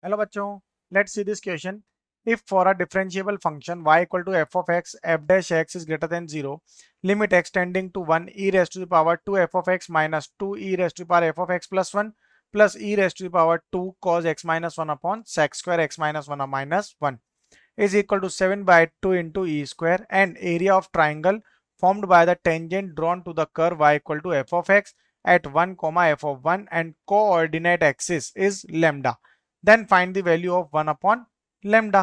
Hello बच्चों, let's see this question. If for a differentiable function y equal to f of x, f dash x is greater than 0, limit x tending to 1 e raised to the power 2 f of x minus 2 e raised to the power f of x plus 1 plus e raised to the power 2 cos x minus 1 upon sec square x minus 1 or minus 1 is equal to 7 by 2 into e square, and area of triangle formed by the tangent drawn to the curve y equal to f of x at 1 comma f of 1 and coordinate axis is lambda. Then find the value of 1 upon lambda.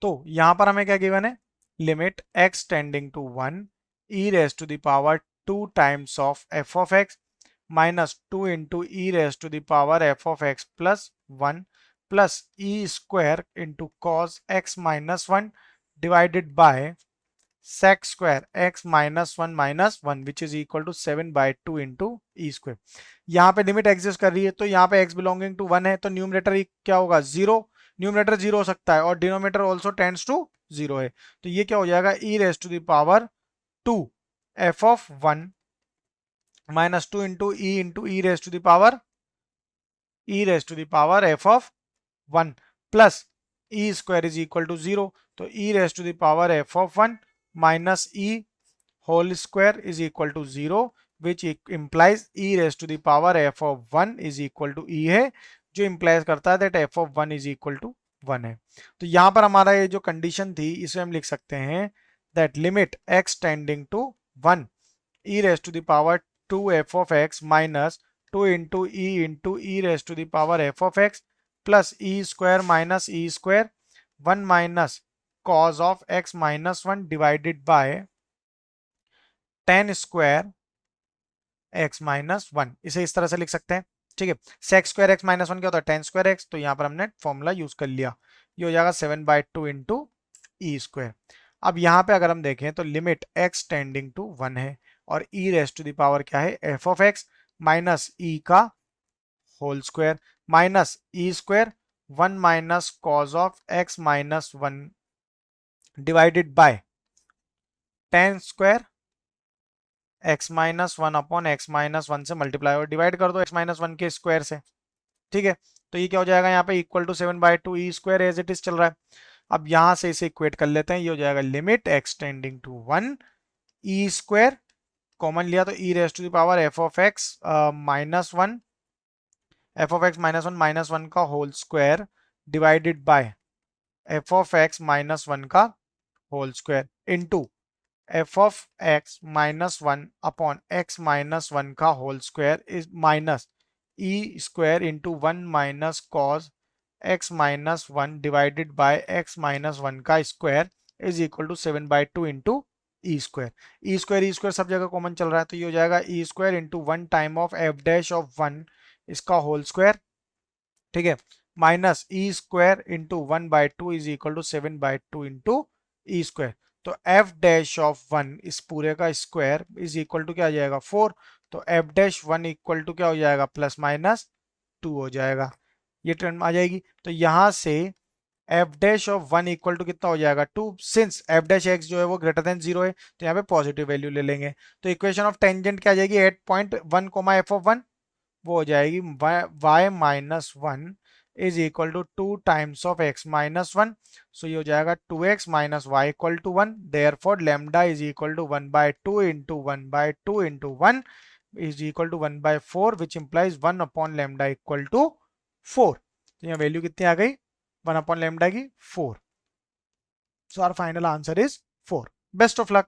तो यहां पर हमें क्या given है, limit x tending to 1 e raise to the power 2 times of f of x minus 2 into e raised to the power f of x plus 1 plus e square into cos x minus 1 divided by sec square x minus 1 which is equal to 7 by 2 into e square. यहाँ पे limit exist कर रही है तो यहाँ पे x belonging to 1 है तो न्यूमरेटर क्या होगा, 0. न्यूमरेटर 0 हो सकता है और डिनोमिनेटर ऑल्सो टेंड्स टू 0 है, तो ये क्या हो जाएगा, e raise to the power 2 f of 1 minus 2 into e raised to the power f of 1 plus e square is equal to 0. तो e raised to the power f of 1 minus e whole square is equal to 0, which implies e raised to the power f of 1 is equal to e है, जो implies करता है that f of 1 is equal to 1 है. तो यहाँ पर हमारा ये जो कंडीशन थी इसे हम लिख सकते हैं that limit x tending to 1 e raised to the power 2 f of x minus 2 into e raised to the power f of x plus e square minus e square 1 minus cos of x minus 1 divided by tan square x minus 1. इसे इस तरह से लिख सकते हैं, ठीक है. sec square x minus 1 क्या होता है, tan square x, तो यहां पर हमने फॉर्मूला यूज कर लिया, ये हो जाएगा 7 by 2 into e square. अब यहां पे अगर हम देखें तो लिमिट x टेंडिंग टू 1 है और e raise to the power क्या है, f of x minus e का whole square minus e square 1 minus cos of x minus 1 divided by tan square x minus 1 upon x minus 1 से multiply और divide कर दो x minus 1 के square से, ठीक है. तो ये क्या हो जाएगा यहाँ पे equal to 7 by 2 e square as it is चल रहा है. अब यहां से इसे इक्वेट कर लेते हैं, ये हो जाएगा limit x tending to 1 e square, common लिया तो e raise to the power f of x minus 1 f of x minus 1 minus 1 का whole square divided by f of x minus 1 का whole square into f of x minus 1 upon x minus 1 का whole square is minus e square into 1 minus cos x minus 1 divided bye x minus 1 का square is equal to 7 by 2 into E square सब जगह common चल रहा है, तो ये हो जाएगा E square into 1 time of F dash of 1 इसका होल स्क्वायर, ठीक है, minus E square into 1 by 2 is equal to 7 by 2 into E square. तो एफ डैश ऑफ 1 इस पूरे का स्क्वायर इज इक्वल टू क्या आ जाएगा 4, तो एफ डैश 1 इक्वल टू क्या हो जाएगा प्लस माइनस 2 हो जाएगा, ये टर्म आ जाएगी. तो यहां से f dash of 1 equal to कितना हो जाएगा 2, सिंस एफ डैश एक्स जो है वो ग्रेटर देन 0 है तो यहाँ पे पॉजिटिव वैल्यू ले लेंगे. तो इक्वेशन ऑफ टेंजेंट क्या आ जाएगी 8.1 कोमा एफ ऑफ 1, वो हो जाएगी y minus 1 is equal to 2 times of x minus 1, so ये हो जाएगा 2x minus y equal to 1, therefore lambda is equal to 1 by 2 into 1 by 2 into 1 is equal to 1 by 4 which implies 1 upon lambda equal to 4. तो यहाँ value कितनी आ गई 1 upon lambda की 4. So our final answer is 4. Best of luck.